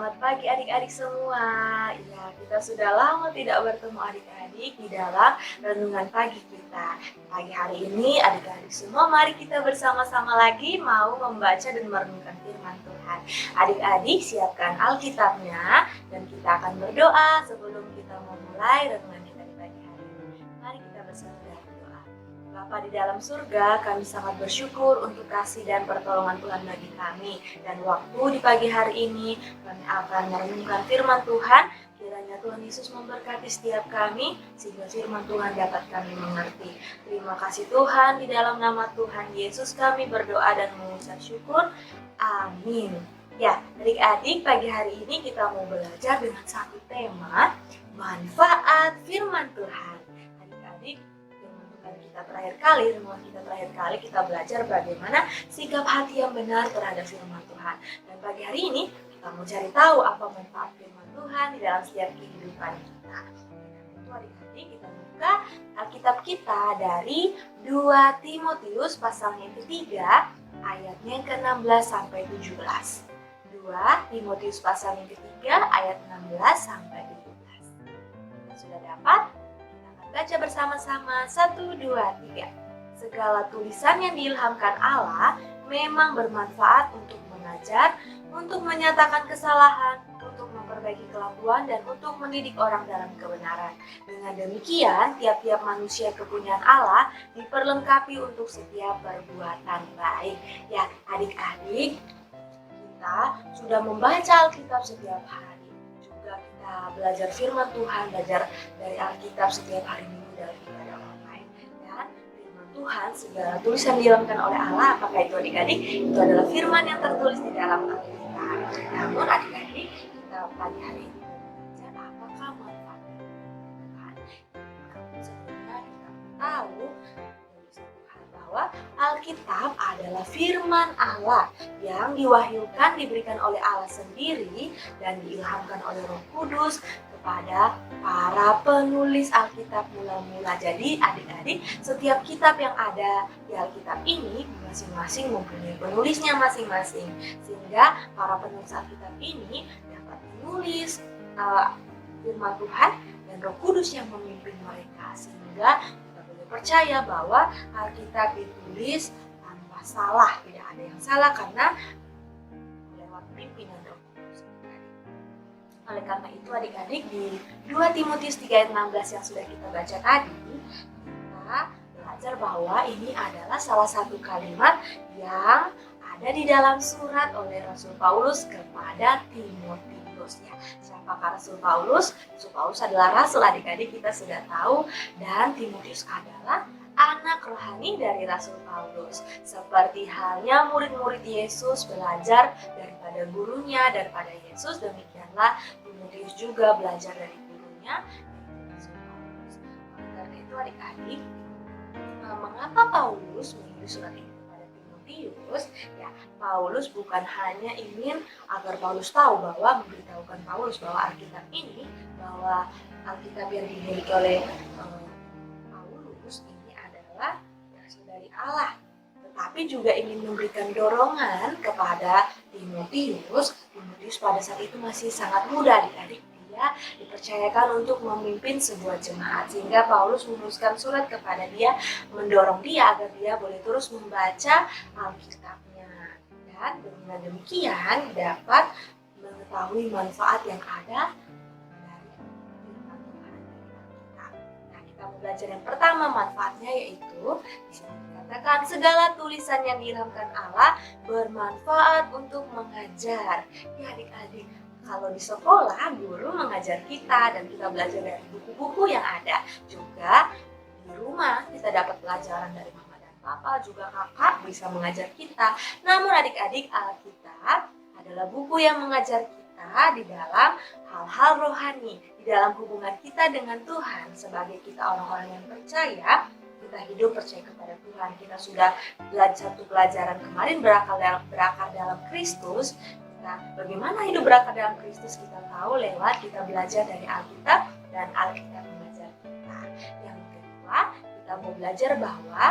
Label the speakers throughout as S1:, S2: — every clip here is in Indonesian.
S1: Selamat pagi adik-adik semua. Ya, kita sudah lama tidak bertemu adik-adik di dalam renungan pagi kita. Pagi hari ini adik-adik semua mari kita bersama-sama lagi mau membaca dan merenungkan firman Tuhan. Adik-adik siapkan Alkitabnya dan kita akan berdoa sebelum kita memulai renungan kita di pagi hari ini. Mari kita bersama berdoa. Bapa di dalam surga, kami sangat bersyukur untuk kasih dan pertolongan Tuhan bagi kami. Dan waktu di pagi hari ini, kami akan merenungkan firman Tuhan. Kiranya Tuhan Yesus memberkati setiap kami, sehingga firman Tuhan dapat kami mengerti. Terima kasih Tuhan, di dalam nama Tuhan Yesus kami berdoa dan mengucap syukur. Amin. Ya, adik-adik, pagi hari ini kita mau belajar dengan satu tema, manfaat firman Tuhan. Adik-adik, renungan kita terakhir kali kita belajar bagaimana sikap hati yang benar terhadap firman Tuhan. Dan pagi hari ini kita mau cari tahu apa manfaat firman Tuhan di dalam setiap kehidupan kita. Itu adik-adik kita buka Alkitab kita dari 2 Timotius pasal yang ketiga ayatnya yang ke-16 sampai 17. 2 Timotius pasal yang ketiga ayat 16 sampai 17. Sudah dapat? Baca bersama-sama, 1, 2, 3. Segala tulisan yang diilhamkan Allah memang bermanfaat untuk mengajar, untuk menyatakan kesalahan, untuk memperbaiki kelakuan, dan untuk mendidik orang dalam kebenaran. Dengan demikian, tiap-tiap manusia kepunyaan Allah diperlengkapi untuk setiap perbuatan baik. Ya, adik-adik, kita sudah membaca Alkitab setiap hari. Kita belajar firman Tuhan, belajar dari Alkitab setiap hari Minggu dalam ibadah online. Dan firman Tuhan, segala tulisan diilhamkan oleh Allah, apakah itu adik-adik? Itu adalah firman yang tertulis di dalam Alkitab. Namun adik-adik, kita pagi hari ini belajar apakah manfaat Tuhan. Namun sebenarnya kita tahu bahwa Alkitab adalah firman Allah yang diwahyukan, diberikan oleh Allah sendiri dan diilhamkan oleh Roh Kudus kepada para penulis Alkitab mula-mula. Jadi adik-adik, setiap kitab yang ada di Alkitab ini masing-masing mempunyai penulisnya masing-masing, sehingga para penulis Alkitab ini dapat menulis firman Tuhan dan Roh Kudus yang memimpin mereka, sehingga percaya bahwa Alkitab ditulis tanpa salah, tidak ada yang salah karena lewat pimpinan Roh Kudus. Oleh karena itu adik-adik, di 2 Timotius 3 ayat 16 yang sudah kita baca tadi, kita belajar bahwa ini adalah salah satu kalimat yang ada di dalam surat oleh Rasul Paulus kepada Timotius. Ya, siapakah Rasul Paulus? Rasul Paulus adalah rasul, adik-adik kita sudah tahu, dan Timotius adalah anak rohani dari Rasul Paulus. Seperti halnya murid-murid Yesus belajar daripada gurunya, daripada Yesus, demikianlah Timotius juga belajar dari gurunya, Rasul Paulus. Karena itu adik-adik, mengapa Paulus menulis surat ini kepada Timotius? Ya, Paulus bukan hanya ingin agar Paulus tahu bahwa memberitahukan Paulus bahwa Alkitab ini, bahwa Alkitab yang dimiliki oleh Paulus ini adalah berasal dari Allah, tetapi juga ingin memberikan dorongan kepada Timotius. Timotius pada saat itu masih sangat muda, adik-adik. Dia dipercayakan untuk memimpin sebuah jemaat, sehingga Paulus menuliskan surat kepada dia, mendorong dia agar dia boleh terus membaca Alkitabnya. Dan dengan demikian dapat mengetahui manfaat yang ada dari firman Tuhan dari Alkitab. Nah, kita mau belajar yang pertama manfaatnya, yaitu disini dikatakan segala tulisan yang diilhamkan Allah bermanfaat untuk mengajar. Ya adik-adik, kalau di sekolah guru mengajar kita dan kita belajar dari buku-buku yang ada, juga di rumah kita dapat pelajaran dari Papa, juga kakak bisa mengajar kita. Namun adik-adik, Alkitab adalah buku yang mengajar kita di dalam hal-hal rohani, di dalam hubungan kita dengan Tuhan. Sebagai kita orang-orang yang percaya, kita hidup percaya kepada Tuhan. Kita sudah belajar satu pelajaran kemarin, berakar dalam Kristus. Bagaimana hidup berakar dalam Kristus kita tahu lewat kita belajar dari Alkitab dan Alkitab mengajar kita. Yang kedua, kita mau belajar bahwa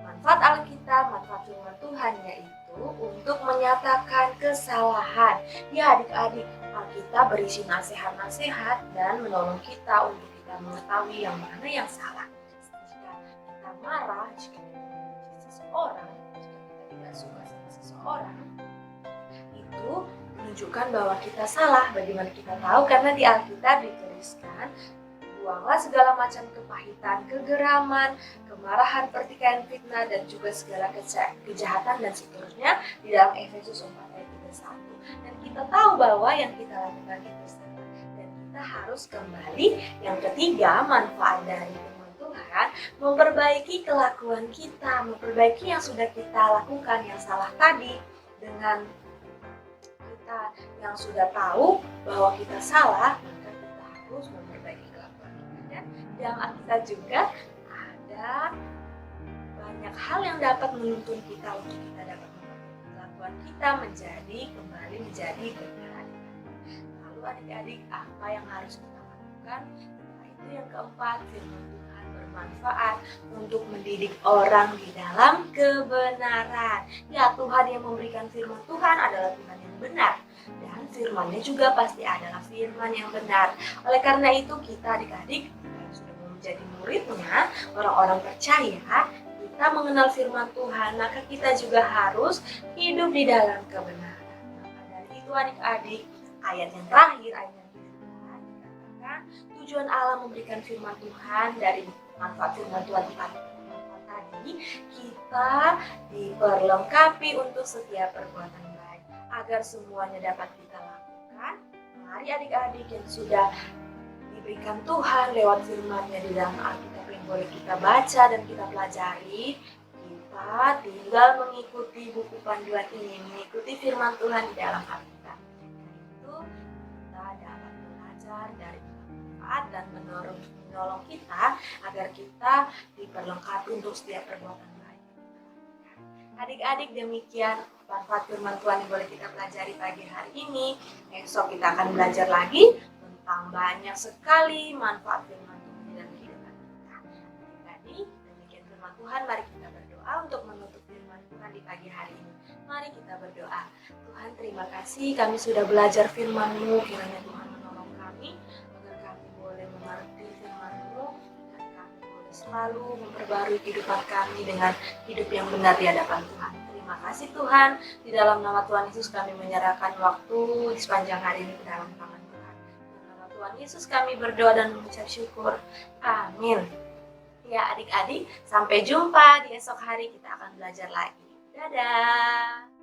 S1: manfaat Alkitab, manfaat firman Tuhan yaitu untuk menyatakan kesalahan. Ya adik-adik, kita berisi nasihat-nasihat dan menolong kita untuk kita mengetahui yang mana yang salah. Jika kita marah, jika kita benci seseorang, jika kita tidak suka sama seseorang, itu menunjukkan bahwa kita salah. Bagaimana kita tahu? Karena di Alkitab dituliskan, buanglah segala macam kepahitan, kegeraman, kemarahan, pertikaian, fitnah, dan juga segala kejahatan dan seterusnya di dalam Efesus 4 ayat 31. Dan kita tahu bahwa yang kita lakukan itu salah. Dan kita harus kembali. Yang ketiga, manfaat dari firman Tuhan, memperbaiki kelakuan kita, memperbaiki yang sudah kita lakukan yang salah tadi. Dengan kita yang sudah tahu bahwa kita salah, maka kita harus memperbaiki kelakuan kita. Dan di dalam Alkitab juga ada banyak hal yang dapat menuntun kita untuk kita dapat memperbaiki kelakuan kita kembali menjadi benar. Lalu adik-adik, apa yang harus kita lakukan? Nah, itu yang keempat, firman Tuhan bermanfaat untuk mendidik orang di dalam kebenaran. Ya, Tuhan yang memberikan firman Tuhan adalah Tuhan yang benar. Dan firman-Nya juga pasti adalah firman yang benar. Oleh karena itu kita adik-adik yang sudah menjadi muridnya, orang-orang percaya, kita mengenal firman Tuhan, maka kita juga harus hidup di dalam kebenaran. Maka dari itu adik-adik, ayat yang terakhir, ayat yang kedua, dikatakan tujuan Allah memberikan firman Tuhan dari manfaat firman Tuhan tadi, kita diperlengkapi untuk setiap perbuatan baik, agar semuanya dapat kita lakukan. Mari adik-adik yang sudah diberikan Tuhan lewat firman-Nya di dalam Alkitab yang boleh kita baca dan kita pelajari, kita tinggal mengikuti buku panduan ini, mengikuti firman Tuhan di dalam Alkitab. Itu kita dapat belajar dari manfaat dan menolong kita agar kita diperlengkapi untuk setiap perbuatan baik. Adik-adik, demikian manfaat firman Tuhan yang boleh kita pelajari pagi hari ini. Esok kita akan belajar lagi tentang banyak sekali manfaat firman Tuhan dalam kehidupan kita. Adik-adik, demikian firman Tuhan, mari kita berdoa untuk menutup firman Tuhan di pagi hari ini. Mari kita berdoa. Tuhan, terima kasih kami sudah belajar firman-Mu, kiranya Tuhan menolong kami agar kami boleh mengerti firman-Mu dan kami boleh selalu memperbarui kehidupan kami dengan hidup yang benar di hadapan Tuhan. Terima kasih Tuhan, di dalam nama Tuhan Yesus kami menyerahkan waktu di sepanjang hari ini ke dalam tangan Tuhan. Dalam nama Tuhan Yesus kami berdoa dan mengucap syukur. Amin. Ya adik-adik, sampai jumpa di esok hari kita akan belajar lagi. Dadah.